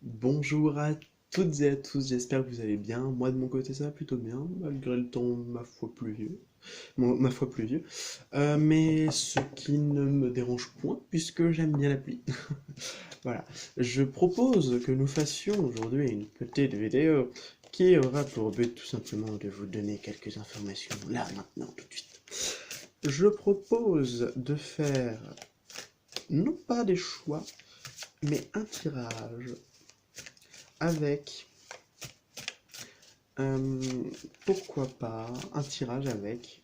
Bonjour à toutes et à tous, j'espère que vous allez bien. Moi de mon côté ça va plutôt bien, malgré le temps ma foi pluvieux. Ma foi pluvieux. Mais ce qui ne me dérange point, puisque j'aime bien la pluie. Voilà. Je propose que nous fassions aujourd'hui une petite vidéo qui aura pour but tout simplement de vous donner quelques informations là, maintenant, tout de suite. Je propose de faire non pas des choix, mais un tirage avec Euh, pourquoi pas un tirage avec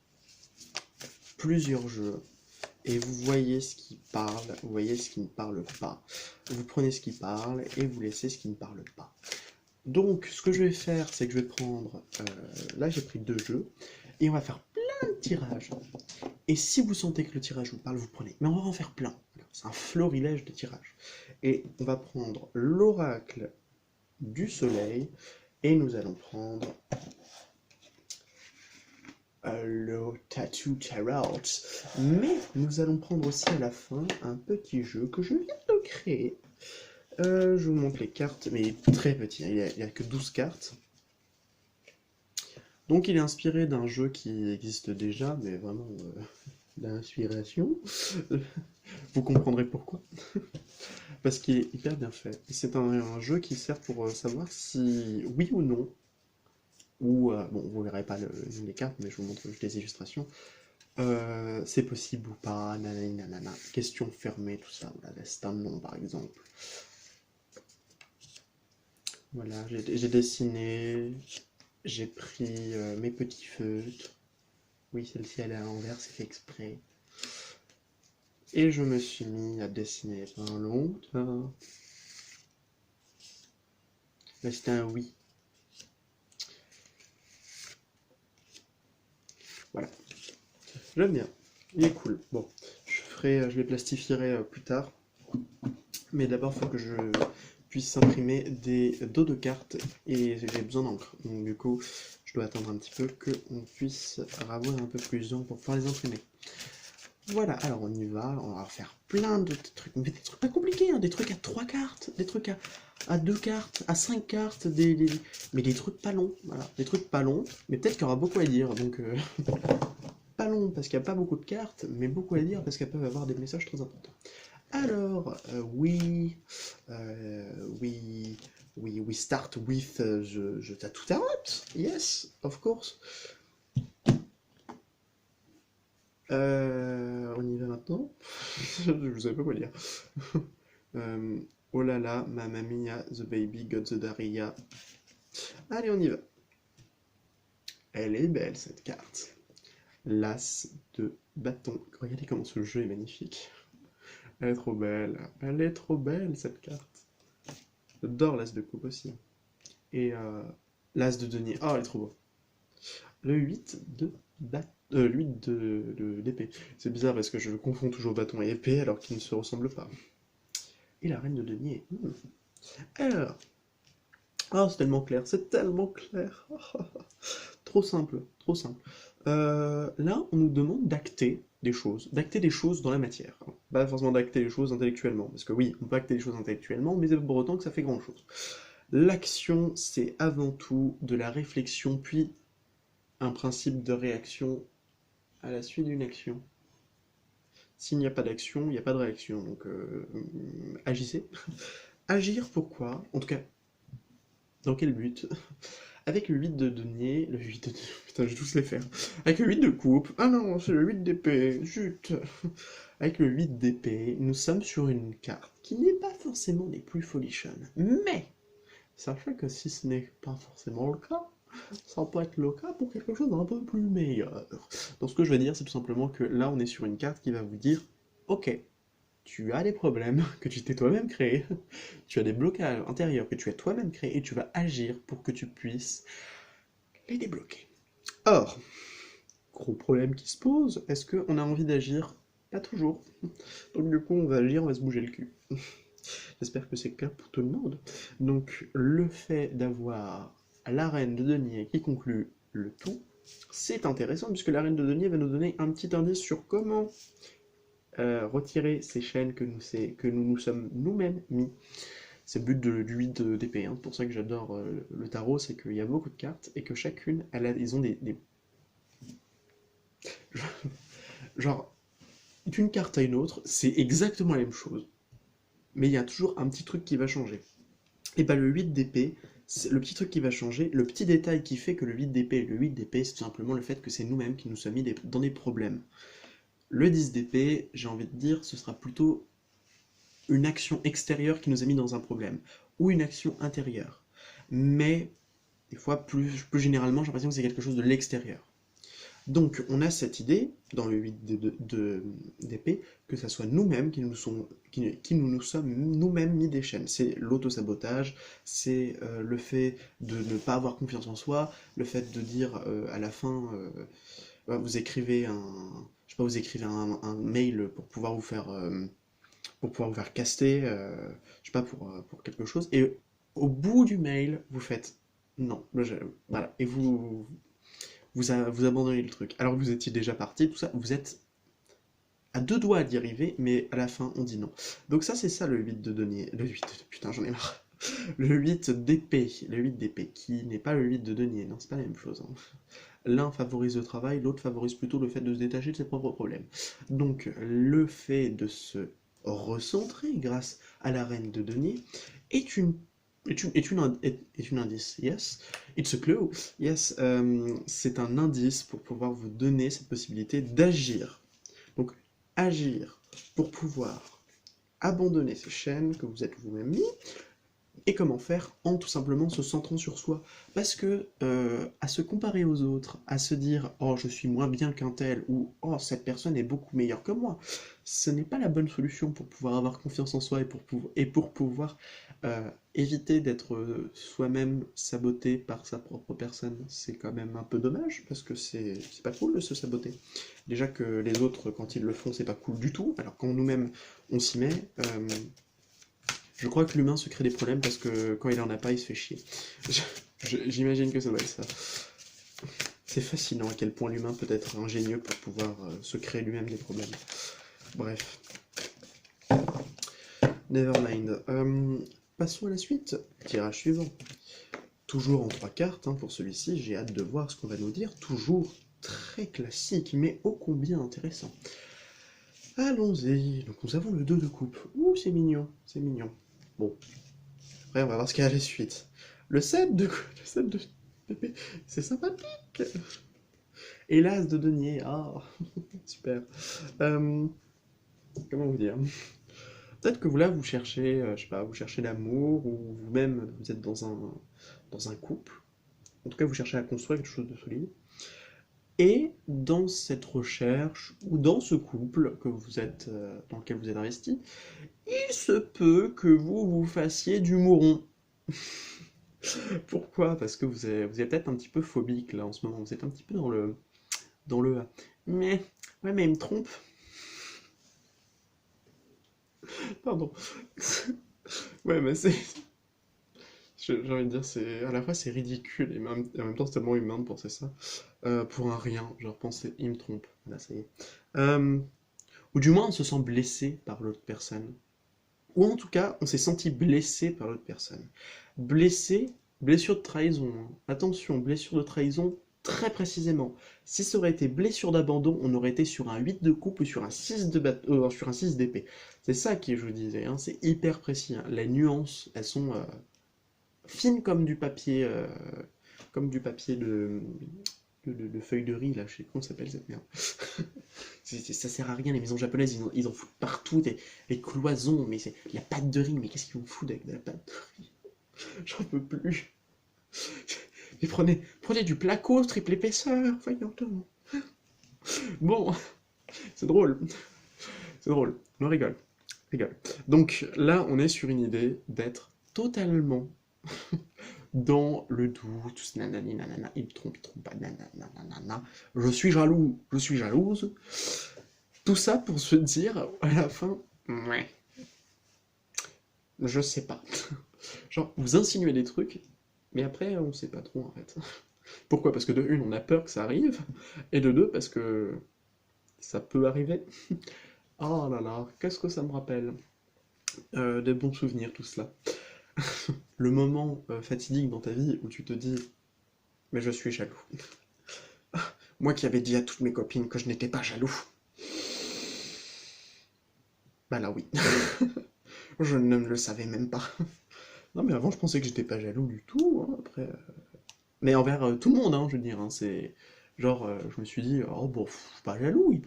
plusieurs jeux et vous voyez ce qui parle, vous voyez ce qui ne parle pas. Vous prenez ce qui parle et vous laissez ce qui ne parle pas. Donc ce que je vais faire, c'est que je vais prendre, là j'ai pris deux jeux et on va faire plein de tirages. Et si vous sentez que le tirage vous parle, vous prenez. Mais on va en faire plein. C'est un florilège de tirages. Et on va prendre l'oracle du soleil et nous allons prendre le Tattoo Tarot. Mais nous allons prendre aussi à la fin un petit jeu que je viens de créer. Je vous montre les cartes, mais il est très petit, hein, il n'y a que 12 cartes. Donc il est inspiré d'un jeu qui existe déjà, mais vraiment d'inspiration. Vous comprendrez pourquoi. Parce qu'il est hyper bien fait. C'est un jeu qui sert pour savoir si oui ou non, ou bon, vous verrez pas les cartes, mais je vous montre juste les illustrations. C'est possible ou pas, nanani nanana, question fermée, tout ça, voilà, c'est un nom par exemple. Voilà, j'ai dessiné, j'ai pris mes petits feutres. Oui, celle-ci elle est à l'envers, c'est fait exprès. Et je me suis mis à dessiner pendant longtemps. Là c'était un oui. Voilà, j'aime bien, il est cool. Bon, je les plastifierai plus tard. Mais d'abord, il faut que je puisse imprimer des dos de cartes et j'ai besoin d'encre. Donc du coup, je dois attendre un petit peu qu'on puisse avoir un peu plus d'encre pour pouvoir les imprimer. Voilà, alors on y va, on va faire plein de trucs, mais des trucs pas compliqués, hein, des trucs à 3 cartes, des trucs à 2 cartes, à 5 cartes, mais des trucs pas longs, voilà, des trucs pas longs, mais peut-être qu'il y aura beaucoup à dire, donc pas long parce qu'il n'y a pas beaucoup de cartes, mais beaucoup à dire parce qu'elles peuvent avoir des messages très importants. Alors, we, we start with the tattoo tarot. Yes, of course. On y va maintenant. Je ne sais pas quoi dire. Oh là là, mamma mia, the baby got the daria. Allez, on y va. Elle est belle cette carte. L'as de bâton. Regardez comment ce jeu est magnifique. Elle est trop belle. Elle est trop belle cette carte. J'adore l'as de coupe aussi. Et l'as de denier. Oh, elle est trop beau. Le 8 de d'épée. C'est bizarre parce que je confonds toujours bâton et épée alors qu'ils ne se ressemblent pas. Et la reine de denier. Alors. Oh, c'est tellement clair, c'est tellement clair. Trop simple, trop simple. Là, on nous demande d'acter des choses dans la matière. Pas forcément d'acter les choses intellectuellement, parce que oui, on peut acter les choses intellectuellement, mais c'est pas pour autant que ça fait grand-chose. L'action, c'est avant tout de la réflexion, puis un principe de réaction à la suite d'une action. S'il n'y a pas d'action, il n'y a pas de réaction, donc agissez. Agir pourquoi? En tout cas, dans quel but? Avec le 8 de denier, le 8 de... Putain, je vais tous les faire. Avec le 8 de coupe, ah non, c'est le 8 d'épée, zut. Avec le 8 d'épée, nous sommes sur une carte qui n'est pas forcément des plus folichonnes. Mais, sachez que si ce n'est pas forcément le cas, ça peut être le cas pour quelque chose d'un peu plus meilleur. Donc ce que je veux dire, c'est tout simplement que là, on est sur une carte qui va vous dire, ok, tu as des problèmes que tu t'es toi-même créé, tu as des blocages intérieurs que tu as toi-même créés, et tu vas agir pour que tu puisses les débloquer. Or, gros problème qui se pose, est-ce qu'on a envie d'agir? Pas toujours. Donc du coup, on va agir, on va se bouger le cul. J'espère que c'est clair pour tout le monde. Donc le fait d'avoir la reine de denier qui conclut le tout, c'est intéressant puisque la reine de denier va nous donner un petit indice sur comment retirer ces chaînes que nous sommes nous-mêmes mis. C'est le but du 8 d'épée, hein. C'est pour ça que j'adore le tarot, c'est qu'il y a beaucoup de cartes et que chacune, ils ont genre, d'une carte à une autre, c'est exactement la même chose. Mais il y a toujours un petit truc qui va changer. Et bah le 8 d'épée, le petit truc qui va changer, le petit détail qui fait que le 8 d'épée est le 8 d'épée, c'est tout simplement le fait que c'est nous-mêmes qui nous sommes mis dans des problèmes. Le 10 d'épée, j'ai envie de dire, ce sera plutôt une action extérieure qui nous a mis dans un problème, ou une action intérieure. Mais, des fois, plus généralement, j'ai l'impression que c'est quelque chose de l'extérieur. Donc, on a cette idée, dans le 8 d'épée, que ça soit nous-mêmes qui nous sommes nous-mêmes mis des chaînes. C'est l'auto-sabotage, c'est le fait de ne pas avoir confiance en soi, le fait de dire à la fin, vous écrivez je sais pas, vous écrivez un mail pour pouvoir vous faire caster, je sais pas, pour quelque chose, et au bout du mail, vous faites non, voilà, et vous abandonnez le truc. Alors que vous étiez déjà parti, tout ça, vous êtes à deux doigts d'y arriver, mais à la fin, on dit non. Donc ça, c'est ça le 8 de denier. Le 8, putain, j'en ai marre. Le 8 d'épée. Le 8 d'épée, qui n'est pas le 8 de denier. Non, c'est pas la même chose, hein. L'un favorise le travail, l'autre favorise plutôt le fait de se détacher de ses propres problèmes. Donc, le fait de se recentrer grâce à la reine de denier est une indice, yes. It's a clue, yes. C'est un indice pour pouvoir vous donner cette possibilité d'agir. Donc, agir pour pouvoir abandonner ces chaînes que vous êtes vous-même mis. Et comment faire? En tout simplement se centrant sur soi. Parce que à se comparer aux autres, à se dire oh je suis moins bien qu'un tel ou oh cette personne est beaucoup meilleure que moi, ce n'est pas la bonne solution pour pouvoir avoir confiance en soi et pour pouvoir éviter d'être soi-même saboté par sa propre personne. C'est quand même un peu dommage parce que c'est pas cool de se saboter. Déjà que les autres quand ils le font c'est pas cool du tout, alors quand nous-mêmes on s'y met. Je crois que l'humain se crée des problèmes parce que quand il en a pas, il se fait chier. J'imagine que ça doit être ça. C'est fascinant à quel point l'humain peut être ingénieux pour pouvoir se créer lui-même des problèmes. Bref. Nevermind. Passons à la suite. Tirage suivant. Toujours en 3 cartes, hein, pour celui-ci, j'ai hâte de voir ce qu'on va nous dire. Toujours très classique, mais ô combien intéressant. Allons-y. Donc nous avons le 2 de coupe. Ouh, c'est mignon, c'est mignon. Bon. Après, on va voir ce qu'il y a à la suite. Le 7 de pépé, c'est sympathique. Et l'as de denier, ah, super. Comment vous dire? Peut-être que vous là, vous cherchez, je sais pas, vous cherchez l'amour, ou vous-même, vous êtes dans un couple. En tout cas, vous cherchez à construire quelque chose de solide. Et dans cette recherche, ou dans ce couple que vous êtes, dans lequel vous êtes investi, il se peut que vous fassiez du mouron. Pourquoi? Parce que vous êtes peut-être un petit peu phobique là en ce moment. Vous êtes un petit peu dans le mais ouais mais il me trompe. Pardon. Ouais mais c'est j'ai envie de dire c'est à la fois c'est ridicule et en même temps c'est tellement humain de penser ça. Pour un rien, genre penser il me trompe. Là ça y est. Ou du moins on se sent blessé par l'autre personne. Ou en tout cas, on s'est senti blessé par l'autre personne. Blessé, blessure de trahison, hein. Attention, blessure de trahison, très précisément. Si ça aurait été blessure d'abandon, on aurait été sur un 8 de coupe ou sur un 6 sur un 6 d'épée. C'est ça que je vous disais, hein, c'est hyper précis, hein. Les nuances, elles sont fines comme du papier de feuille de riz, là, je sais pas comment ça s'appelle cette merde. Ça sert à rien, les maisons japonaises, ils en foutent partout, les cloisons, mais c'est la pâte de riz, mais qu'est-ce qu'ils vont foutre avec de la pâte de riz? J'en peux plus. Mais prenez du placo, triple épaisseur, voyons donc. Bon, c'est drôle, c'est drôle, on rigole, rigole. Donc là, on est sur une idée d'être totalement dans le doute, tout ce nanani nanana, il trompe pas, nanana, je suis jaloux, je suis jalouse. Tout ça pour se dire, à la fin, ouais, je sais pas. Genre, vous insinuez des trucs, mais après, on sait pas trop, en fait. Pourquoi? Parce que de une, on a peur que ça arrive, et de deux, parce que ça peut arriver. Oh là là, qu'est-ce que ça me rappelle? Des bons souvenirs, tout cela. Le moment fatidique dans ta vie où tu te dis, mais je suis jaloux. Moi qui avais dit à toutes mes copines que je n'étais pas jaloux. Bah là oui, je ne le savais même pas. Non mais avant je pensais que j'étais pas jaloux du tout, hein, après... Mais envers tout le monde, hein, je veux dire, hein, c'est... Genre, je me suis dit, oh bon, je suis pas jaloux,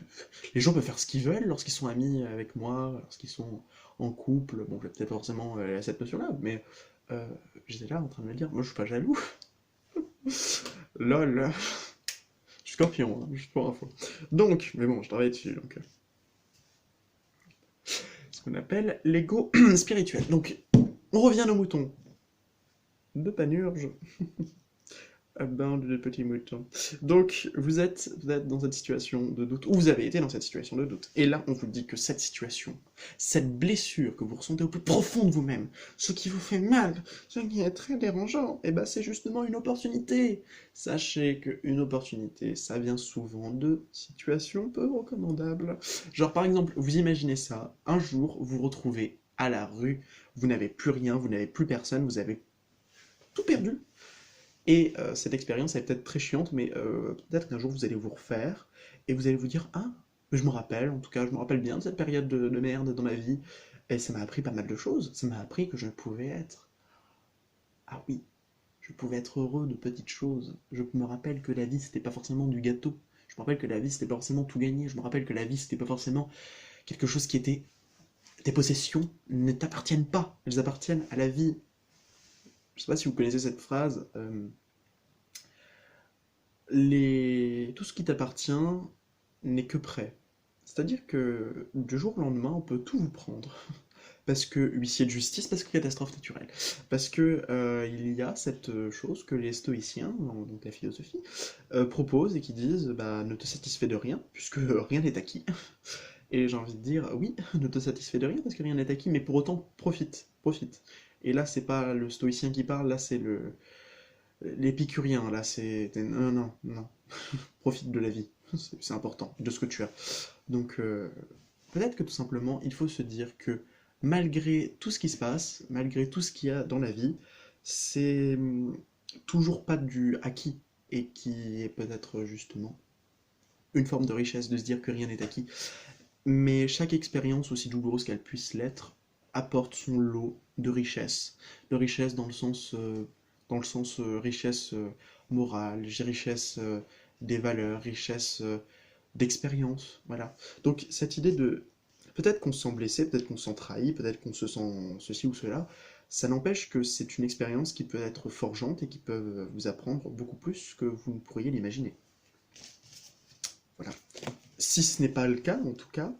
les gens peuvent faire ce qu'ils veulent lorsqu'ils sont amis avec moi, lorsqu'ils sont en couple, bon, j'ai peut-être pas forcément cette notion-là, mais euh, j'étais là en train de me dire, moi je suis pas jaloux. Lol, je suis scorpion, hein, juste pour info. Donc, mais bon, je travaille dessus, donc... ce qu'on appelle l'ego spirituel. Donc, on revient à nos moutons. De Panurge. À bande de petits moutons. Donc, vous êtes dans cette situation de doute, ou vous avez été dans cette situation de doute. Et là, on vous dit que cette situation, cette blessure que vous ressentez au plus profond de vous-même, ce qui vous fait mal, ce qui est très dérangeant, eh ben c'est justement une opportunité. Sachez qu'une opportunité, ça vient souvent de situations peu recommandables. Genre, par exemple, vous imaginez ça, un jour, vous vous retrouvez à la rue, vous n'avez plus rien, vous n'avez plus personne, vous avez tout perdu. Et cette expérience est peut-être très chiante, mais peut-être qu'un jour vous allez vous refaire et vous allez vous dire ah, mais je me rappelle, en tout cas, je me rappelle bien de cette période de merde dans ma vie et ça m'a appris pas mal de choses. Ça m'a appris que je pouvais être. Ah oui, je pouvais être heureux de petites choses. Je me rappelle que la vie c'était pas forcément du gâteau. Je me rappelle que la vie c'était pas forcément tout gagner. Je me rappelle que la vie c'était pas forcément quelque chose qui était. Tes possessions ne t'appartiennent pas, elles appartiennent à la vie. Je sais pas si vous connaissez cette phrase. Tout ce qui t'appartient n'est que prêt. C'est-à-dire que du jour au lendemain, on peut tout vous prendre. Parce que huissier de justice, parce que catastrophe naturelle. Parce que il y a cette chose que les stoïciens, donc la philosophie, proposent et qui disent bah, ne te satisfais de rien, puisque rien n'est acquis. Et j'ai envie de dire oui, ne te satisfais de rien parce que rien n'est acquis, mais pour autant profite, profite. Et là, c'est pas le stoïcien qui parle, là c'est l'épicurien, là c'est non, non, non. Profite de la vie, c'est important, de ce que tu as. Donc peut-être que tout simplement, il faut se dire que malgré tout ce qui se passe, malgré tout ce qu'il y a dans la vie, c'est toujours pas du acquis, et qui est peut-être justement une forme de richesse de se dire que rien n'est acquis. Mais chaque expérience, aussi douloureuse qu'elle puisse l'être, apporte son lot de richesse dans le sens richesse morale, richesse des valeurs, richesse d'expérience, voilà. Donc cette idée de peut-être qu'on se sent blessé, peut-être qu'on se sent trahi, peut-être qu'on se sent ceci ou cela, ça n'empêche que c'est une expérience qui peut être forgeante et qui peut vous apprendre beaucoup plus que vous ne pourriez l'imaginer. Voilà. Si ce n'est pas le cas, en tout cas,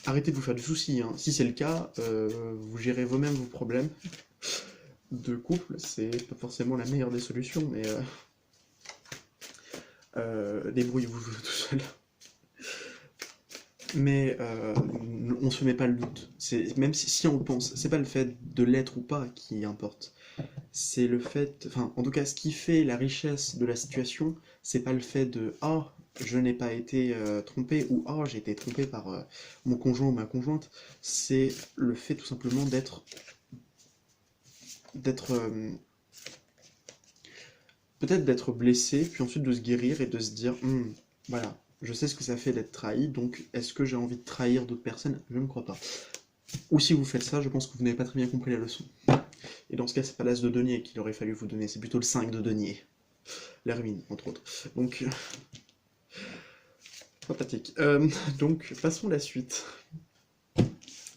arrêtez de vous faire du souci, hein. Si c'est le cas, vous gérez vous-même vos problèmes de couple, c'est pas forcément la meilleure des solutions, mais débrouillez-vous tout seul. Mais on se met pas le doute. Même si on le pense, c'est pas le fait de l'être ou pas qui importe. C'est le fait, enfin, en tout cas, ce qui fait la richesse de la situation, c'est pas le fait de oh, je n'ai pas été trompé ou oh, j'ai été trompé par mon conjoint ou ma conjointe. C'est le fait tout simplement d'être peut-être d'être blessé, puis ensuite de se guérir et de se dire voilà, je sais ce que ça fait d'être trahi, donc est-ce que j'ai envie de trahir d'autres personnes? Je ne crois pas. Ou si vous faites ça, je pense que vous n'avez pas très bien compris la leçon. Et dans ce cas, c'est pas l'as de denier qu'il aurait fallu vous donner, c'est plutôt le 5 de denier. La ruine, entre autres. Donc, sympathique. Donc, passons à la suite.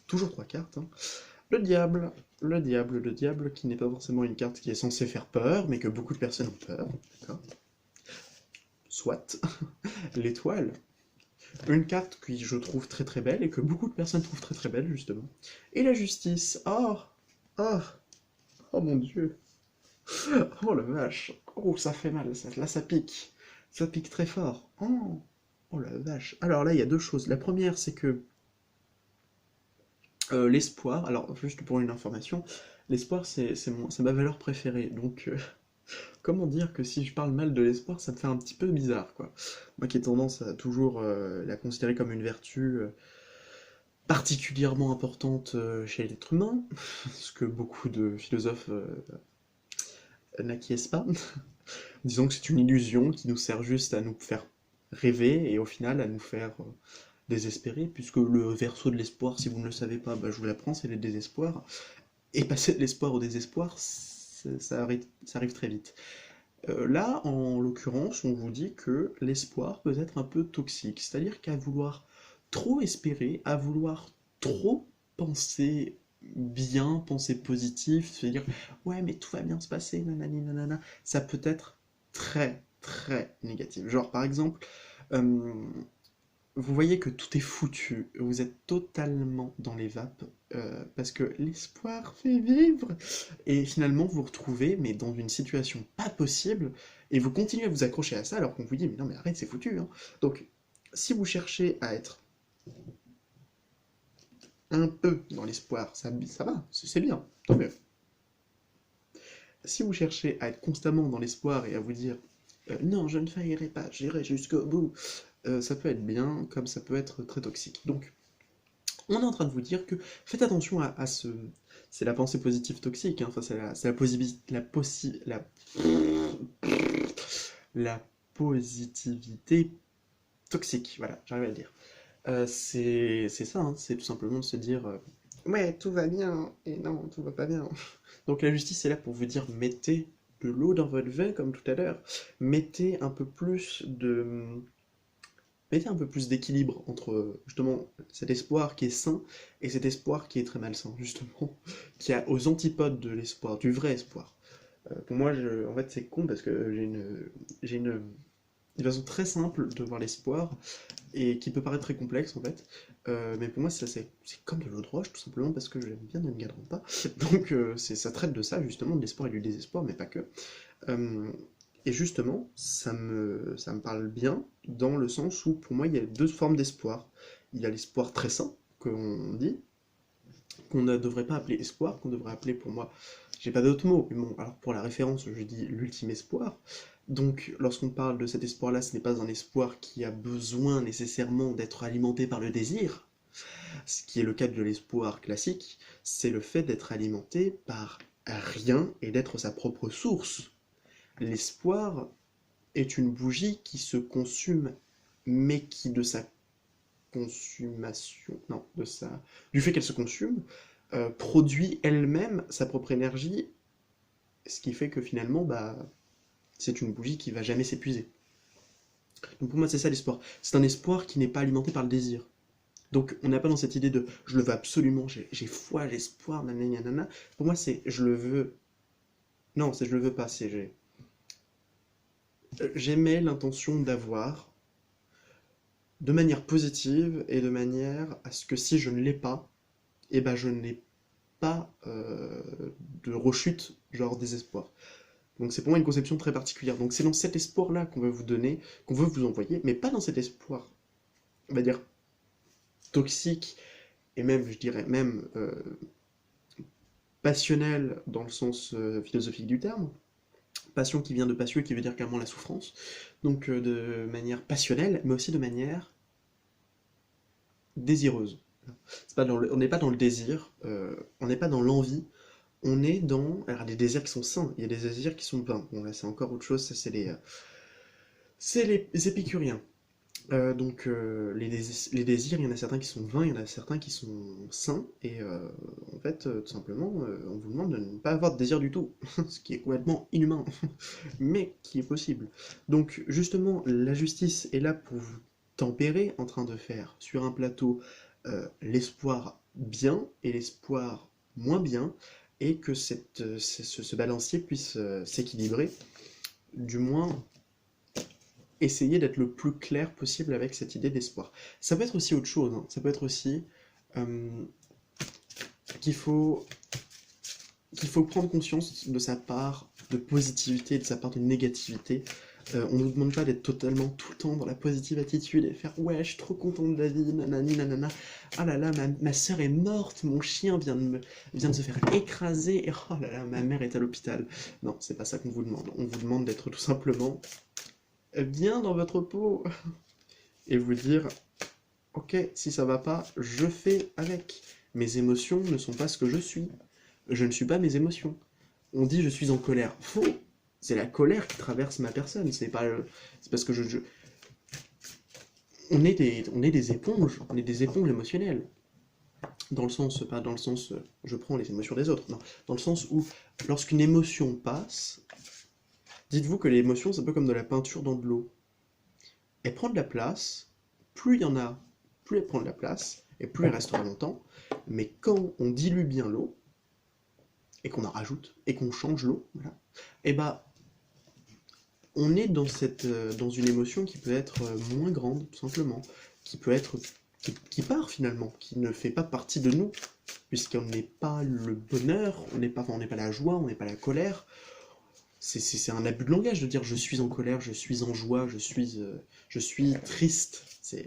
Toujours trois cartes, hein. Le diable, le diable qui n'est pas forcément une carte qui est censée faire peur, mais que beaucoup de personnes ont peur, d'accord? Soit. L'étoile, une carte que je trouve très très belle et que beaucoup de personnes trouvent très très belle, justement. Et la justice, oh, oh, oh mon dieu, oh la vache, oh ça fait mal, là ça pique très fort, oh, oh la vache. Alors là il y a deux choses, la première c'est que l'espoir, alors juste pour une information, l'espoir c'est ma valeur préférée, donc comment dire que si je parle mal de l'espoir ça me fait un petit peu bizarre quoi. Moi qui ai tendance à toujours la considérer comme une vertu, particulièrement importante chez l'être humain, ce que beaucoup de philosophes n'acquiescent pas. Disons que c'est une illusion qui nous sert juste à nous faire rêver et au final à nous faire désespérer, puisque le verso de l'espoir, si vous ne le savez pas, bah, je vous l'apprends, c'est le désespoir. Et passer de l'espoir au désespoir, ça arrive très vite. Là, en l'occurrence, on vous dit que l'espoir peut être un peu toxique, c'est-à-dire qu'à vouloir trop espérer, à vouloir trop penser bien, penser positif, se dire ouais mais tout va bien se passer, nanani nanana, ça peut être très très négatif. Genre par exemple, euh, vous voyez que tout est foutu, vous êtes totalement dans les vapes, parce que l'espoir fait vivre. Et finalement, vous vous retrouvez, mais dans une situation pas possible, et vous continuez à vous accrocher à ça alors qu'on vous dit, mais non, mais arrête, c'est foutu, hein. Donc, si vous cherchez à être un peu dans l'espoir, ça va, c'est bien, tant mieux. Si vous cherchez à être constamment dans l'espoir et à vous dire, non, je ne faillirai pas, j'irai jusqu'au bout, ça peut être bien, comme ça peut être très toxique. Donc, on est en train de vous dire que faites attention à ce... C'est la pensée positive toxique, hein. Enfin, c'est la positivité... La positivité toxique, voilà, j'arrive à le dire. C'est ça, hein, c'est tout simplement de se dire ouais, tout va bien, et non, tout va pas bien. Donc la justice est là pour vous dire mettez de l'eau dans votre vin, comme tout à l'heure, mettez un peu plus de mettez un peu plus d'équilibre entre justement cet espoir qui est sain et cet espoir qui est très malsain, justement, qui est aux antipodes de l'espoir, du vrai espoir. Pour moi, en fait, c'est con parce que j'ai une façon très simple de voir l'espoir et qui peut paraître très complexe en fait. Mais pour moi, c'est comme de l'eau de roche, tout simplement parce que j'aime bien ne me gadrons pas. Donc, ça traite de ça, justement, de l'espoir et du désespoir, mais pas que. Euh, et justement, ça me parle bien dans le sens où pour moi il y a deux formes d'espoir. Il y a l'espoir très sain, qu'on dit, qu'on ne devrait pas appeler espoir, qu'on devrait appeler pour moi, j'ai pas d'autre mot, mais bon, alors pour la référence, je dis l'ultime espoir. Donc lorsqu'on parle de cet espoir-là, ce n'est pas un espoir qui a besoin nécessairement d'être alimenté par le désir, ce qui est le cas de l'espoir classique, c'est le fait d'être alimenté par rien et d'être sa propre source. L'espoir est une bougie qui se consume, mais qui de sa consommation, non, du fait qu'elle se consume, produit elle-même sa propre énergie, ce qui fait que finalement, bah, c'est une bougie qui va jamais s'épuiser. Donc pour moi, c'est ça l'espoir. C'est un espoir qui n'est pas alimenté par le désir. Donc on n'a pas dans cette idée de je le veux absolument, j'ai foi, j'ai espoir, nanana. Pour moi, c'est je le veux. Non, c'est je le veux pas, c'est j'émets l'intention d'avoir de manière positive et de manière à ce que si je ne l'ai pas, eh ben je n'ai pas de rechute, genre désespoir. Donc c'est pour moi une conception très particulière. Donc c'est dans cet espoir-là qu'on veut vous donner, qu'on veut vous envoyer, mais pas dans cet espoir, on va dire, toxique, et même, je dirais, même passionnel dans le sens philosophique du terme. Passion qui vient de patio, qui veut dire clairement la souffrance. Donc de manière passionnelle, mais aussi de manière désireuse. On n'est pas dans le désir, on n'est pas dans l'envie, on est dans... Alors, des désirs qui sont sains, il y a des désirs qui sont vains. Bon, là, c'est encore autre chose, ça, c'est les épicuriens. Donc, les désirs, il y en a certains qui sont vains, il y en a certains qui sont sains, et en fait, tout simplement, on vous demande de ne pas avoir de désir du tout, ce qui est complètement inhumain, mais qui est possible. Donc, justement, la justice est là pour vous tempérer, en train de faire sur un plateau l'espoir bien et l'espoir moins bien, et que ce balancier puisse s'équilibrer, du moins essayer d'être le plus clair possible avec cette idée d'espoir. Ça peut être aussi autre chose, hein. Ça peut être aussi euh, qu'il faut, qu'il faut prendre conscience de sa part de positivité et de sa part de négativité. On ne nous demande pas d'être totalement tout le temps dans la positive attitude et faire ouais, je suis trop content de la vie, nanani, nanana. Ah là là, ma soeur est morte, mon chien vient de se faire écraser, et oh là là, ma mère est à l'hôpital. Non, c'est pas ça qu'on vous demande. On vous demande d'être tout simplement bien dans votre peau et vous dire Ok, si ça va pas, je fais avec. Mes émotions ne sont pas ce que je suis. Je ne suis pas mes émotions. On dit je suis en colère. Faux. C'est la colère qui traverse ma personne. C'est pas c'est parce que on est des éponges. On est des éponges émotionnelles. Dans le sens, pas dans le sens je prends les émotions des autres. Non. Dans le sens où lorsqu'une émotion passe, dites-vous que l'émotion c'est un peu comme de la peinture dans de l'eau. Elle prend de la place. Plus il y en a, plus elle prend de la place et plus elle restera longtemps. Mais quand on dilue bien l'eau, et qu'on en rajoute, et qu'on change l'eau, voilà, et bah on est dans une émotion qui peut être moins grande, tout simplement, qui peut être, qui part finalement, qui ne fait pas partie de nous, puisqu'on n'est pas le bonheur, on n'est pas la joie, on n'est pas la colère. C'est un abus de langage de dire je suis en colère, je suis en joie, je suis triste.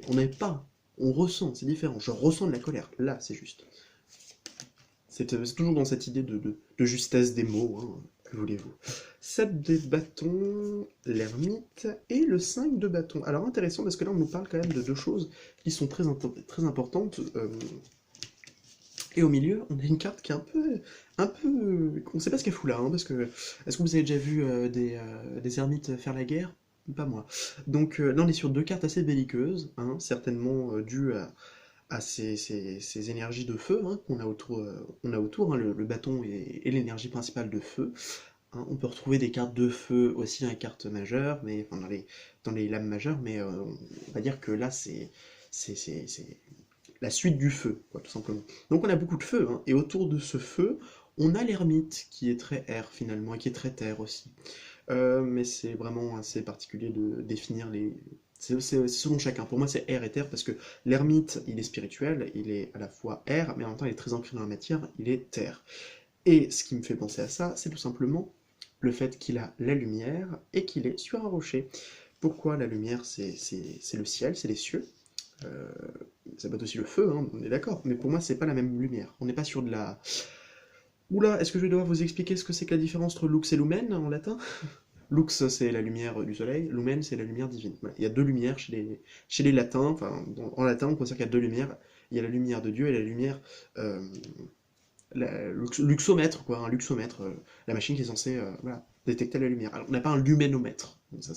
On n'est pas, on ressent, c'est différent. Je ressens de la colère, là c'est juste. C'est toujours dans cette idée de justesse des mots, hein, que voulez-vous. 7 de bâtons, l'ermite, et le 5 de bâtons. Alors intéressant, parce que là on nous parle quand même de deux choses qui sont très importantes. Et au milieu, on a une carte qui est on ne sait pas ce qu'elle fout là, hein, parce que... Est-ce que vous avez déjà vu des ermites faire la guerre? Pas moi. Donc là on est sur deux cartes assez belliqueuses, hein, certainement dues à ces énergies de feu, hein, on a autour, hein, le bâton est l'énergie principale de feu. Hein. On peut retrouver des cartes de feu aussi dans les cartes majeures, mais enfin, dans les lames majeures, mais on va dire que là c'est la suite du feu, quoi, tout simplement. Donc on a beaucoup de feu, hein, et autour de ce feu, on a l'ermite qui est très air finalement, et qui est très terre aussi. Mais c'est vraiment assez particulier de définir les... C'est selon chacun. Pour moi, c'est air et terre parce que l'ermite, il est spirituel, il est à la fois air, mais en même temps, il est très ancré dans la matière, il est terre. Et ce qui me fait penser à ça, c'est tout simplement le fait qu'il a la lumière et qu'il est sur un rocher. Pourquoi la lumière, c'est le ciel, c'est les cieux. Euh, Ça peut être aussi le feu, hein, on est d'accord. Mais pour moi, c'est pas la même lumière. On n'est pas sur de la... Oula, est-ce que je vais devoir vous expliquer ce que c'est que la différence entre lux et lumen en latin? Lux, c'est la lumière du soleil, lumen, c'est la lumière divine. Voilà. Il y a deux lumières chez les latins, enfin, en latin, on considère qu'il y a deux lumières. Il y a la lumière de Dieu et la lumière, euh, luxomètre, quoi, un luxomètre, la machine qui est censée, voilà, détecter la lumière. Alors, on n'a pas un luménomètre. Donc ça,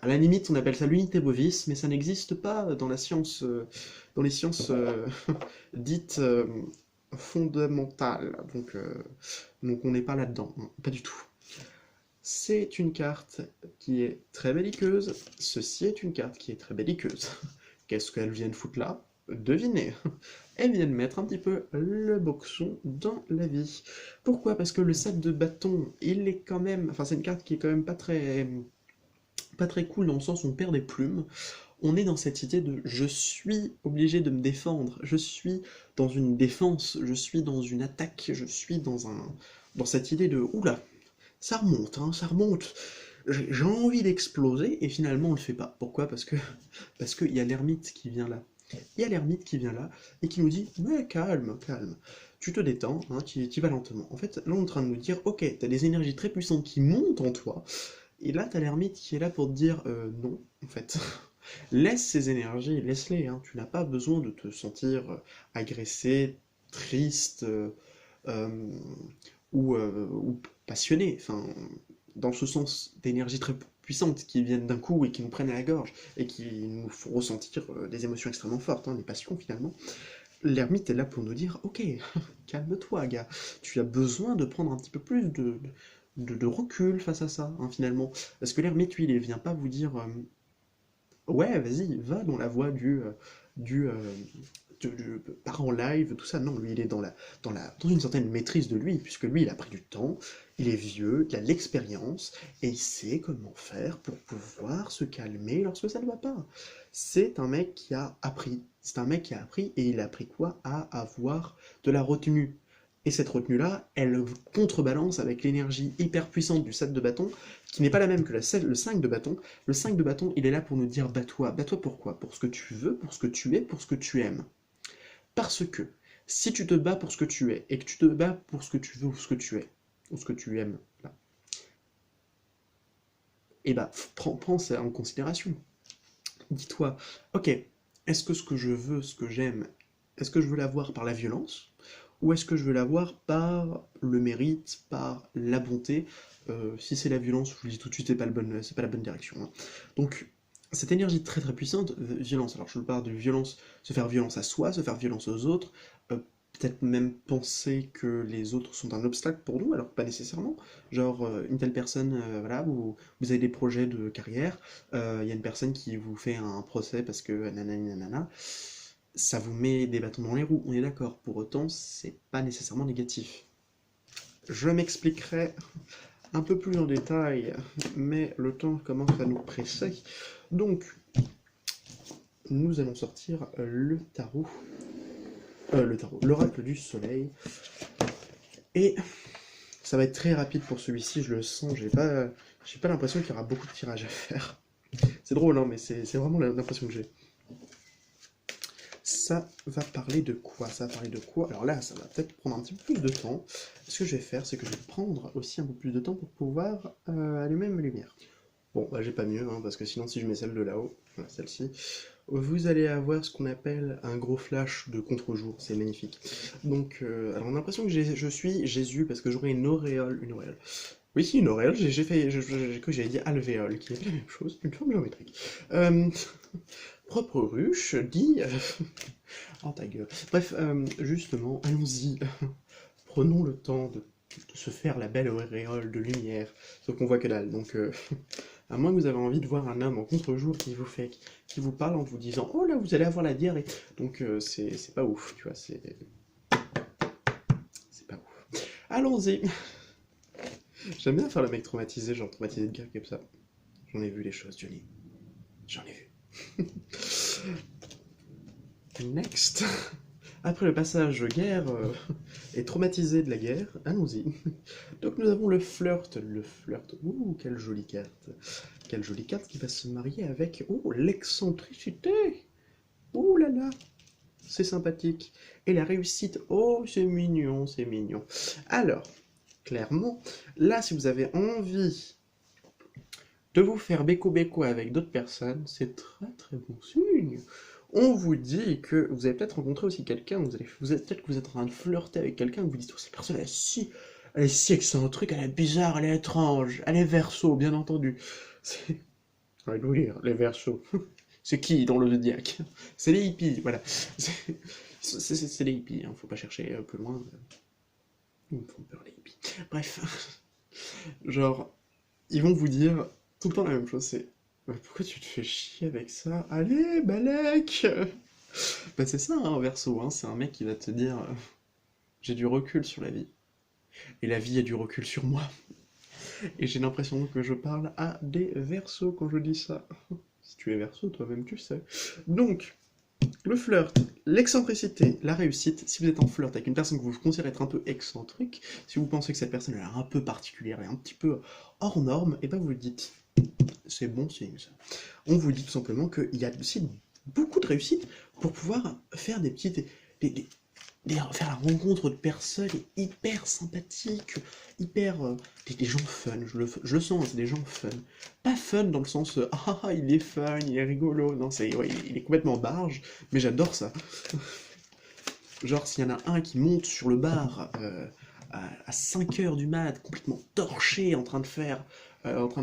à la limite, on appelle ça l'unité bovis, mais ça n'existe pas dans la science, dans les sciences dites fondamentales. Donc on n'est pas là-dedans, non, pas du tout. C'est une carte qui est très belliqueuse. Ceci est une carte qui est très belliqueuse. Qu'est-ce qu'elle vient de foutre là? Devinez. Elle vient de mettre un petit peu le boxon dans la vie. Pourquoi? Parce que le 7 de bâton, il est quand même... Enfin, c'est une carte qui est quand même pas très cool dans le sens où on perd des plumes. On est dans cette idée de je suis obligé de me défendre, je suis dans une défense, je suis dans une attaque, je suis dans cette idée de oula, ça remonte, hein, ça remonte. J'ai envie d'exploser et finalement on le fait pas. Pourquoi? Parce qu'il y a l'ermite qui vient là. Il y a l'ermite qui vient là et qui nous dit mais calme, calme. Tu te détends, hein, tu vas lentement. En fait, là on est en train de nous dire ok, t'as des énergies très puissantes qui montent en toi. Et là t'as l'ermite qui est là pour te dire non, en fait. Laisse ces énergies, laisse-les. Hein. Tu n'as pas besoin de te sentir agressé, triste, euh, ou passionné, enfin, dans ce sens d'énergie très puissante qui viennent d'un coup et qui nous prennent à la gorge et qui nous font ressentir des émotions extrêmement fortes, hein, des passions finalement. L'ermite est là pour nous dire, ok, calme-toi, gars, tu as besoin de prendre un petit peu plus de recul face à ça, hein, finalement. Parce que l'ermite, lui, il vient pas vous dire, ouais, vas-y, va dans la voie du, part en live, tout ça. Non, lui, il est dans une certaine maîtrise de lui, puisque lui, il a pris du temps, il est vieux, il a l'expérience, et il sait comment faire pour pouvoir se calmer lorsque ça ne va pas. C'est un mec qui a appris. C'est un mec qui a appris, et il a appris quoi? À avoir de la retenue. Et cette retenue-là, elle contrebalance avec l'énergie hyper puissante du 7 de bâton, qui n'est pas la même que le 5 de bâton. Le 5 de bâton, il est là pour nous dire bats-toi. Bats-toi pourquoi? Pour ce que tu veux, pour ce que tu es, pour ce que tu aimes. Parce que si tu te bats pour ce que tu es, et que tu te bats pour ce que tu veux ou ce que tu es, ou ce que tu aimes, là, et bah prends ça en considération. Dis-toi, ok, est-ce que ce que je veux, ce que j'aime, est-ce que je veux l'avoir par la violence, ou est-ce que je veux l'avoir par le mérite, par la bonté? Si c'est la violence, je vous le dis tout de suite, c'est pas la bonne direction, hein. Donc, cette énergie très très puissante, violence, alors je parle de violence, se faire violence à soi, se faire violence aux autres, euh, peut-être même penser que les autres sont un obstacle pour nous, alors que pas nécessairement. Genre, une telle personne, voilà, vous avez des projets de carrière, il y a une personne qui vous fait un procès parce que nanani nanana, ça vous met des bâtons dans les roues, on est d'accord. Pour autant, c'est pas nécessairement négatif. Je m'expliquerai un peu plus en détail, mais le temps commence à nous presser. Donc, nous allons sortir l'oracle du soleil. Et ça va être très rapide pour celui-ci, je le sens, j'ai pas l'impression qu'il y aura beaucoup de tirages à faire. C'est drôle, hein, mais c'est vraiment l'impression que j'ai. Ça va parler de quoi? Ça va parler de quoi? Alors là, ça va peut-être prendre un petit peu plus de temps. Ce que je vais faire, c'est que je vais prendre aussi un peu plus de temps pour pouvoir allumer ma lumière. Bon, bah j'ai pas mieux, hein, parce que sinon si je mets celle de là-haut, voilà, celle-ci, vous allez avoir ce qu'on appelle un gros flash de contre-jour, c'est magnifique. Donc, alors on a l'impression que je suis Jésus, parce que j'aurai une auréole, Oui, une auréole, j'ai cru que j'avais dit alvéole, qui est la même chose, une forme géométrique. Euh, Propre ruche dit... Oh ta gueule. Bref, justement, allons-y. Prenons le temps de se faire la belle auréole de lumière, sauf qu'on voit que dalle, donc... À moins que vous avez envie de voir un homme en contre-jour qui vous parle en vous disant «Oh là, vous allez avoir la diarrhée». Donc c'est pas ouf, tu vois, c'est pas ouf. Allons-y. J'aime bien faire le mec traumatisé, genre traumatisé de guerre comme ça. J'en ai vu les choses, Johnny. J'en ai vu. Next. Après le passage guerre et traumatisé de la guerre, allons-y. Donc nous avons le flirt. Ouh, quelle jolie carte. Quelle jolie carte qui va se marier avec... Oh, l'excentricité. Ouh là là. C'est sympathique. Et la réussite, oh, c'est mignon, c'est mignon. Alors, clairement, là, si vous avez envie de vous faire béco-béco avec d'autres personnes, c'est très très bon signe. On vous dit que vous avez peut-être rencontré aussi quelqu'un, peut-être que vous êtes en train de flirter avec quelqu'un, vous dites, oh, cette personne, elle est si excentrique, elle est bizarre, elle est étrange, elle est verso, bien entendu. Ouais, oui, les versos. C'est qui dans le zodiaque? C'est les hippies, voilà. C'est les hippies, hein, faut pas chercher plus loin. Ils me font peur, les hippies. Bref, genre, ils vont vous dire tout le temps la même chose, c'est bah, pourquoi tu te fais chier avec ça? Allez, Balek! Bah c'est ça, hein, Verseau, hein, c'est un mec qui va te dire j'ai du recul sur la vie. Et la vie a du recul sur moi. Et j'ai l'impression que je parle à des Verseaux quand je dis ça. Si tu es Verseau, toi-même tu sais. Donc, le flirt, l'excentricité, la réussite, si vous êtes en flirt avec une personne que vous considérez être un peu excentrique, si vous pensez que cette personne est un peu particulière et un petit peu hors norme, et ben vous le dites. C'est bon signe ça. On vous dit tout simplement qu'il y a aussi beaucoup de réussite pour pouvoir faire des petites... faire la rencontre de personnes hyper sympathiques, hyper... des gens fun, je le sens, c'est des gens fun. Pas fun dans le sens ah il est fun, il est rigolo, non, ouais, il est complètement barge, mais j'adore ça. Genre s'il y en a un qui monte sur le bar à 5 heures du mat, complètement torché, en train de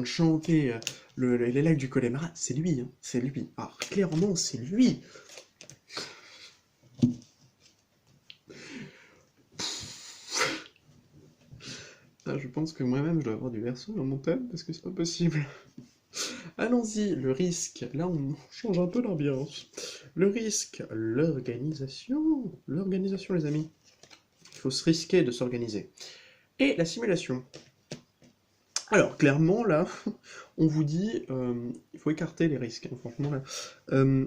chanter les lacs du Connemara, c'est lui, hein, c'est lui. Alors clairement c'est lui. Ah, je pense que moi-même je dois avoir du Verseau dans mon thème parce que c'est pas possible. Allons-y, le risque. Là, on change un peu d'ambiance. Le risque, l'organisation. L'organisation, les amis. Il faut se risquer de s'organiser. Et la simulation. Alors, clairement, là, on vous dit... il faut écarter les risques, hein, franchement, là.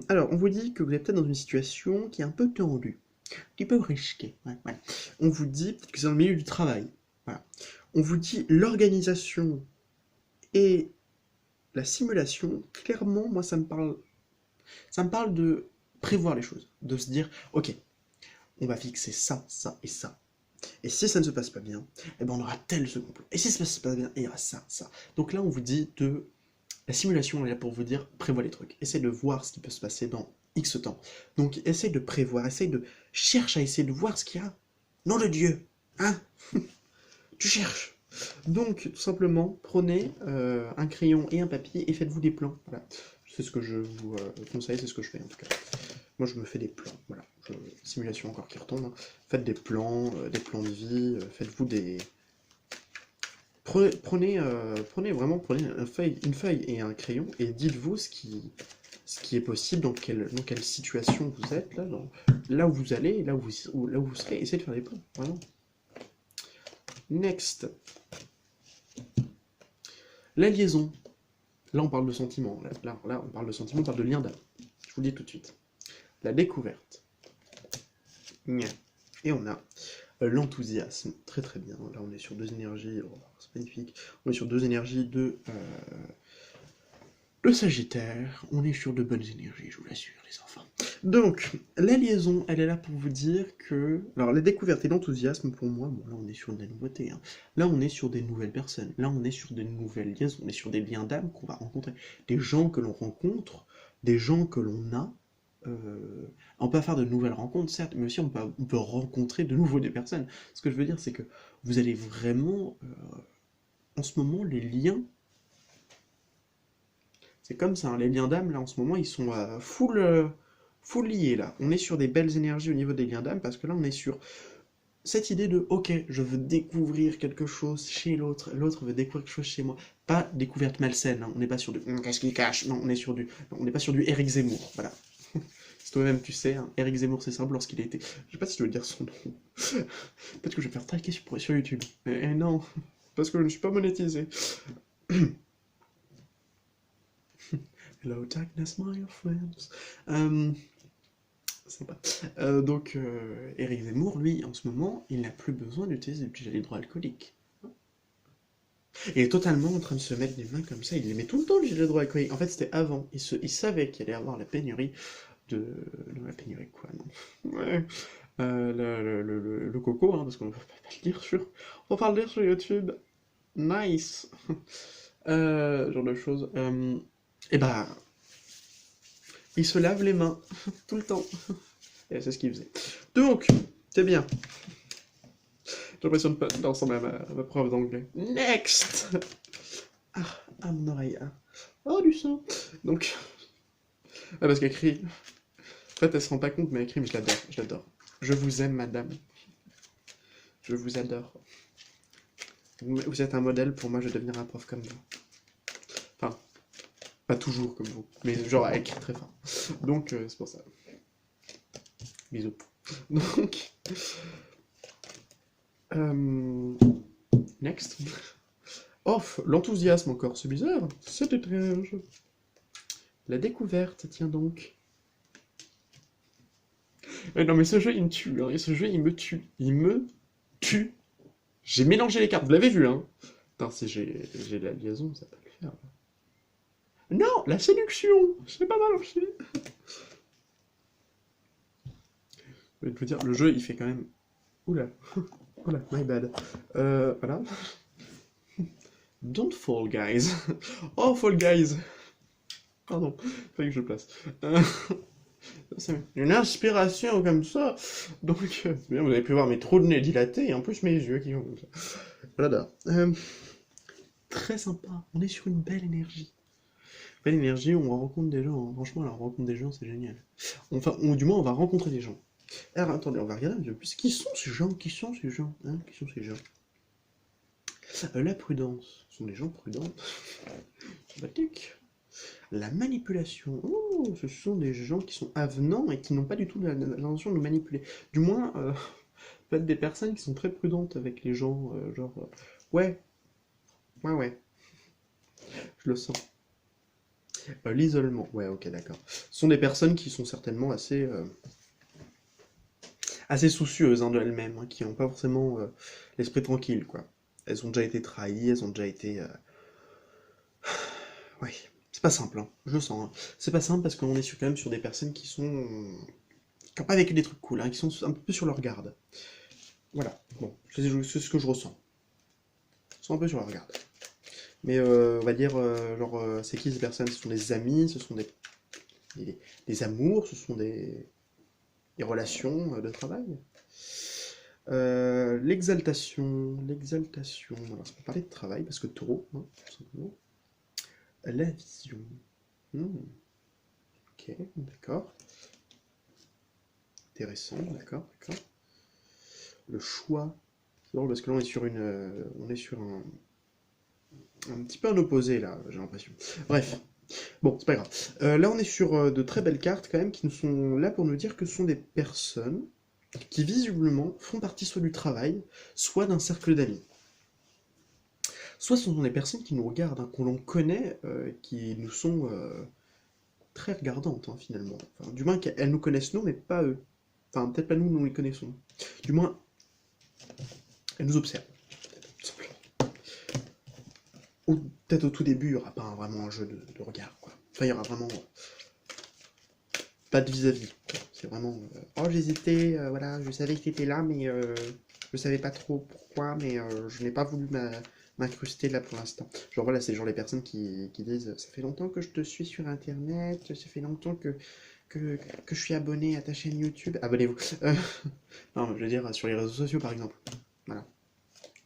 Alors, on vous dit que vous êtes peut-être dans une situation qui est un peu tendue. Un petit peu risquée. Ouais, ouais. On vous dit peut-être que c'est dans le milieu du travail. Voilà. On vous dit l'organisation et la simulation, clairement, moi, ça me parle de prévoir les choses, de se dire, ok, on va fixer ça, ça et ça. Et si ça ne se passe pas bien, eh ben on aura tel ce complot. Et si ça ne se passe pas bien, il y aura ça, ça. Donc là, on vous dit la simulation est là pour vous dire, prévois les trucs. Essaie de voir ce qui peut se passer dans X temps. Donc essaye de prévoir, cherche à essayer de voir ce qu'il y a. Nom de Dieu, hein? Tu cherches. Donc, tout simplement, prenez un crayon et un papier et faites-vous des plans. Voilà. C'est ce que je vous conseille, c'est ce que je fais en tout cas. Moi, je me fais des plans. Voilà. Simulation encore qui retombe. Hein. Faites des plans de vie. Faites-vous des. Prenez une feuille et un crayon et dites-vous ce qui est possible, dans quelle situation vous êtes, là où vous allez, là où vous serez. Essayez de faire des plans, vraiment. Next. La liaison. Là, on parle de sentiment. Là, on parle de sentiment, on parle de lien d'âme. Je vous le dis tout de suite. La découverte. Et on a l'enthousiasme. Très très bien. Là, on est sur deux énergies. Oh, c'est magnifique. On est sur deux énergies de Sagittaire. On est sur de bonnes énergies, je vous l'assure, les enfants. Donc, la liaison, elle est là pour vous dire que... Alors, la découverte et l'enthousiasme, pour moi, bon, là, on est sur de la nouveauté. Hein. Là, on est sur des nouvelles personnes. Là, on est sur des nouvelles liaisons. On est sur des liens d'âme qu'on va rencontrer. Des gens que l'on rencontre, des gens que l'on a. On peut faire de nouvelles rencontres, certes, mais aussi on peut rencontrer de nouveau des personnes. Ce que je veux dire, c'est que vous allez vraiment... en ce moment, les liens... C'est comme ça, hein, les liens d'âme, là, en ce moment, ils sont full liés, là. On est sur des belles énergies au niveau des liens d'âme, parce que là, on est sur cette idée de, ok, je veux découvrir quelque chose chez l'autre, l'autre veut découvrir quelque chose chez moi. Pas découverte malsaine, hein. On n'est pas sur du, qu'est-ce qu'il cache? Non, on n'est pas sur du Éric Zemmour, voilà. C'est toi-même, tu sais, hein, Éric Zemmour, c'est simple, lorsqu'il a été... Je sais pas si je veux dire son nom. Peut-être que je vais me faire traquer sur YouTube. Mais non, parce que je ne suis pas monétisé. Hello darkness, my friends. Sympa. Donc, Éric Zemmour, lui, en ce moment, il n'a plus besoin d'utiliser du gel hydroalcoolique. Il est totalement en train de se mettre des mains comme ça, il les met tout le temps, le gel hydroalcoolique. En fait, c'était avant. Il savait qu'il allait avoir la pénurie de... Non, la pénurie quoi, non. Ouais. Le coco, hein, parce qu'on va pas le dire on va pas le dire sur YouTube. Nice. Genre de choses. Et bah, il se lave les mains tout le temps. Et c'est ce qu'il faisait. Donc, c'est bien. J'ai l'impression de pas ressembler à ma prof d'anglais. Next. Ah, mon oreille. Ah. Oh, du sang. Donc, parce qu'elle crie. En fait, elle se rend pas compte, mais elle crie, mais je l'adore. Je vous aime, madame. Je vous adore. Vous êtes un modèle, pour moi, je vais devenir un prof comme vous. Enfin, pas toujours comme vous, mais genre, elle crie très fort. Donc, c'est pour ça. Bisous. Donc... Next. Off, l'enthousiasme encore, c'est bizarre, c'est étrange. La découverte, tiens donc. Non mais ce jeu il me tue, hein, et ce jeu il me tue. Il me tue. J'ai mélangé les cartes, vous l'avez vu, hein. Putain, si j'ai la liaison, ça va pas le faire. Non, la séduction, c'est pas mal aussi. Je veux dire, le jeu il fait quand même... Oula, oula, my bad. Voilà. Don't fall, guys. Oh, fall, guys. Pardon, fallait que je place. C'est une inspiration comme ça. Donc, bien, vous avez pu voir mes trous de nez dilatés et en plus mes yeux qui vont comme ça. Voilà. Très sympa. On est sur une belle énergie. Belle énergie, on rencontre des gens. Hein. Franchement, alors, on rencontre des gens, c'est génial. Enfin, du moins, on va rencontrer des gens. Alors, attendez, on va regarder un peu plus. Qui sont ces gens? Qui sont ces gens? Hein, qui sont ces gens? La prudence. Ce sont des gens prudents. Sympathique. La manipulation. Oh, ce sont des gens qui sont avenants et qui n'ont pas du tout l'intention de nous manipuler. Du moins, peut-être des personnes qui sont très prudentes avec les gens, genre... ouais. Je le sens. L'isolement. Ouais, ok, d'accord. Ce sont des personnes qui sont certainement assez soucieuses hein, de elles-mêmes, hein, qui n'ont pas forcément l'esprit tranquille, quoi. Elles ont déjà été trahies, elles ont déjà été... Ouais. C'est pas simple, hein. Je le sens. Hein. C'est pas simple parce qu'on est quand même sur des personnes qui sont... qui n'ont pas vécu des trucs cool, hein, qui sont un peu sur leur garde. Voilà, bon, c'est ce que je ressens. Ils sont un peu sur leur garde. Mais on va dire, c'est qui ces personnes? Ce sont des amis, ce sont des des amours, ce sont des relations de travail. L'exaltation, alors c'est pour parler de travail, parce que taureau, hein, tout simplement. La vision. Hmm, ok, d'accord. Intéressant, d'accord, d'accord. Le choix. C'est drôle parce que là on est sur un petit peu un opposé là, j'ai l'impression. Bref, bon, c'est pas grave. Là on est sur de très belles cartes quand même qui nous sont là pour nous dire que ce sont des personnes qui visiblement font partie soit du travail, soit d'un cercle d'amis. Soit ce sont des personnes qui nous regardent, hein, qu'on l'on connaît, qui nous sont très regardantes, hein, finalement. Enfin, du moins qu'elles nous connaissent nous, mais pas eux. Enfin, peut-être pas nous, nous les connaissons. Du moins, elles nous observent. Tout simplement. Ou peut-être au tout début, il n'y aura pas vraiment un jeu de regard, quoi. Enfin, il y aura vraiment pas de vis-à-vis. C'est vraiment oh, j'hésitais, voilà, je savais que tu étais là, mais je savais pas trop pourquoi, mais je n'ai pas voulu m'incruster là pour l'instant. Genre voilà, c'est genre les personnes qui disent ça fait longtemps que je te suis sur internet, ça fait longtemps que je suis abonné à ta chaîne YouTube. Abonnez-vous. Euh, non, je veux dire sur les réseaux sociaux par exemple. Voilà.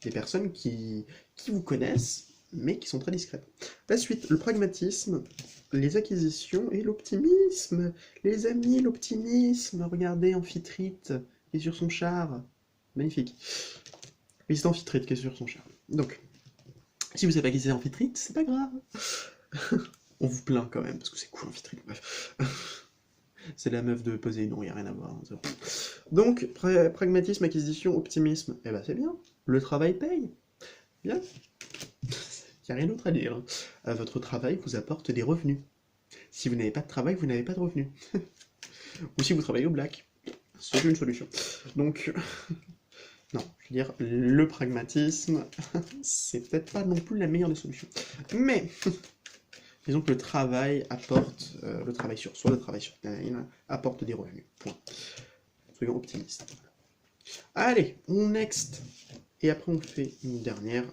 Des personnes qui vous connaissent, mais qui sont très discrètes. La suite, le pragmatisme, les acquisitions et l'optimisme. Les amis, l'optimisme. Regardez Amphitrite qui est sur son char. Magnifique. Oui, c'est Amphitrite qui est sur son char. Donc, si vous savez pas qui c'est Amphitrite, c'est pas grave. On vous plaint quand même, parce que c'est cool Amphitrite, bref. C'est la meuf de Poséidon, il n'y a rien à voir. Hein, donc, pragmatisme, acquisition, optimisme, eh ben c'est bien. Le travail paye. Bien. Il n'y a rien d'autre à dire. Hein. Votre travail vous apporte des revenus. Si vous n'avez pas de travail, vous n'avez pas de revenus. Ou si vous travaillez au black, c'est une solution. Donc, non, je veux dire, le pragmatisme, c'est peut-être pas non plus la meilleure des solutions. Mais, disons que le travail apporte, le travail sur soi, le travail sur time, apporte des revenus. Point. Soyons optimistes. Allez, on next. Et après, on fait une dernière.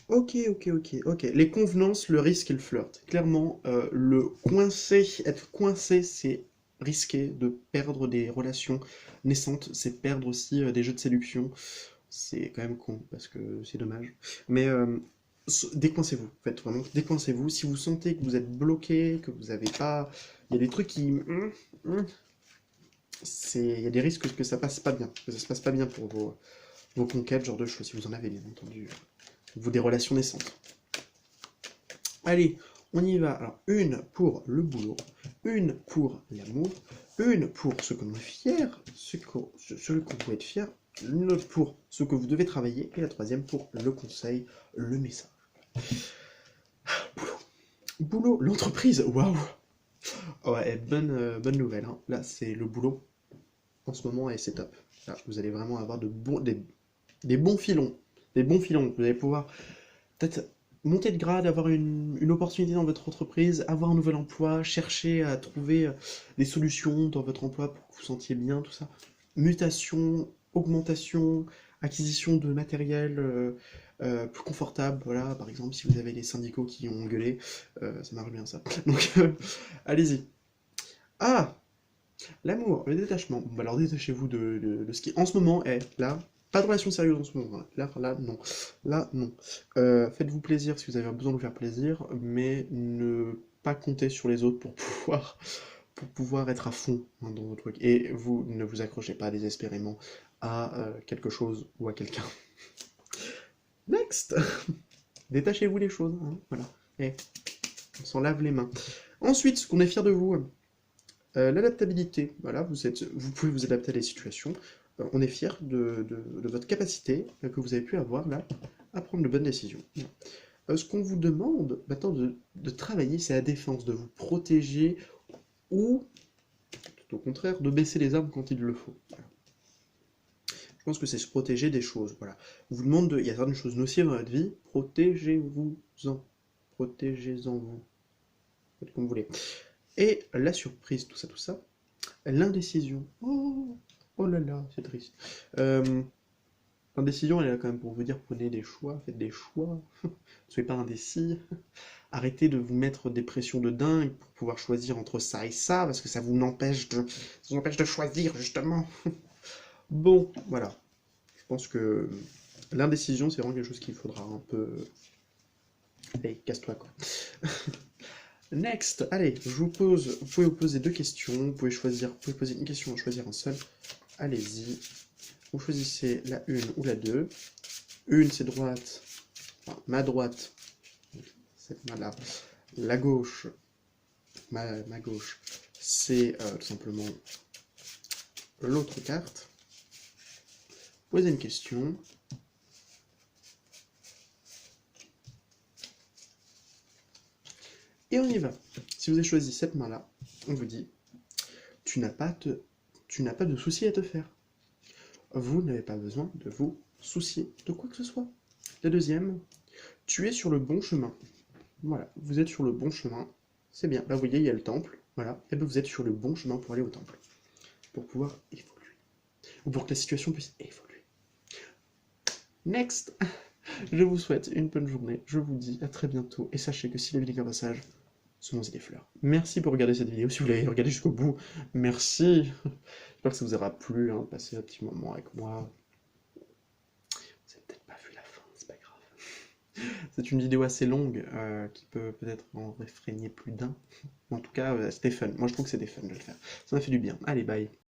Ok. Les convenances, le risque et le flirt. Clairement, être coincé, c'est risquer de perdre des relations naissantes, c'est perdre aussi des jeux de séduction. C'est quand même con, parce que c'est dommage. Mais décoincez-vous, faites vraiment, décoincez-vous. Si vous sentez que vous êtes bloqué, que vous n'avez pas... Il y a des trucs qui... Il y a des risques que ça passe pas bien, que ça se passe pas bien pour vos conquêtes, genre de choses, si vous en avez bien entendu. Vous des relations naissantes. Allez, on y va. Alors, une pour le boulot, une pour l'amour, une pour ce que l'on est fier, ce qu'on peut être fier, une autre pour ce que vous devez travailler, et la troisième pour le conseil, le message. Boulot. Boulot, l'entreprise, waouh! Ouais, bonne nouvelle. Hein. Là, c'est le boulot en ce moment et c'est top. Là, vous allez vraiment avoir des bons filons. Des bons filons. Vous allez pouvoir peut-être monter de grade, avoir une opportunité dans votre entreprise, avoir un nouvel emploi, chercher à trouver des solutions dans votre emploi pour que vous vous sentiez bien, tout ça. Mutation, augmentation, acquisition de matériel plus confortable, voilà, par exemple, si vous avez les syndicaux qui ont gueulé, ça marche bien ça. Donc, allez-y. Ah! L'amour, le détachement. Bon, bah alors détachez-vous de ce qui en ce moment est là. Pas de relation sérieuse en ce moment. Là, non. Là, non. Faites-vous plaisir si vous avez besoin de vous faire plaisir, mais ne pas compter sur les autres pour pouvoir être à fond hein, dans votre truc. Et vous ne vous accrochez pas désespérément à quelque chose ou à quelqu'un. Next! Détachez-vous les choses. Hein, voilà. Et on s'en lave les mains. Ensuite, ce qu'on est fier de vous. L'adaptabilité, voilà, vous pouvez vous adapter à des situations. On est fier de votre capacité que vous avez pu avoir là à prendre de bonnes décisions. Ce qu'on vous demande maintenant de travailler, c'est la défense, de vous protéger ou, tout au contraire, de baisser les armes quand il le faut. Voilà. Je pense que c'est se protéger des choses. Voilà. On vous demande il y a certaines choses nocives dans votre vie, protégez-vous-en. Protégez-en vous. Faites comme vous voulez. Et la surprise, tout ça, l'indécision. Oh là là, c'est triste. L'indécision, elle est là quand même pour vous dire, prenez des choix, faites des choix, ne soyez pas indécis. Arrêtez de vous mettre des pressions de dingue pour pouvoir choisir entre ça et ça, parce que ça vous empêche de choisir, justement. Bon, voilà. Je pense que l'indécision, c'est vraiment quelque chose qu'il faudra un peu... Allez, casse-toi, quoi. Next, allez, je vous pose, vous pouvez vous poser deux questions, vous pouvez choisir, vous pouvez poser une question, choisir un seul. Allez-y, vous choisissez la 1 ou la 2. Une, c'est droite, enfin, ma droite, cette main-là. La gauche, ma gauche, c'est tout simplement l'autre carte. Posez une question. Et on y va. Si vous avez choisi cette main-là, on vous dit, tu n'as pas de soucis à te faire. Vous n'avez pas besoin de vous soucier de quoi que ce soit. La deuxième, tu es sur le bon chemin. Voilà, vous êtes sur le bon chemin. C'est bien. Là, vous voyez, il y a le temple. Voilà. Et bien, vous êtes sur le bon chemin pour aller au temple. Pour pouvoir évoluer. Ou pour que la situation puisse évoluer. Next! Je vous souhaite une bonne journée. Je vous dis à très bientôt. Et sachez que si la vie est un passage, semons-y des fleurs. Merci pour regarder cette vidéo. Si vous l'avez regardé jusqu'au bout, merci. J'espère que ça vous aura plu, hein, de passer un petit moment avec moi. Vous n'avez peut-être pas vu la fin, c'est pas grave. C'est une vidéo assez longue qui peut peut-être en réfréner plus d'un. En tout cas, c'était fun. Moi, je trouve que c'était fun de le faire. Ça m'a fait du bien. Allez, bye.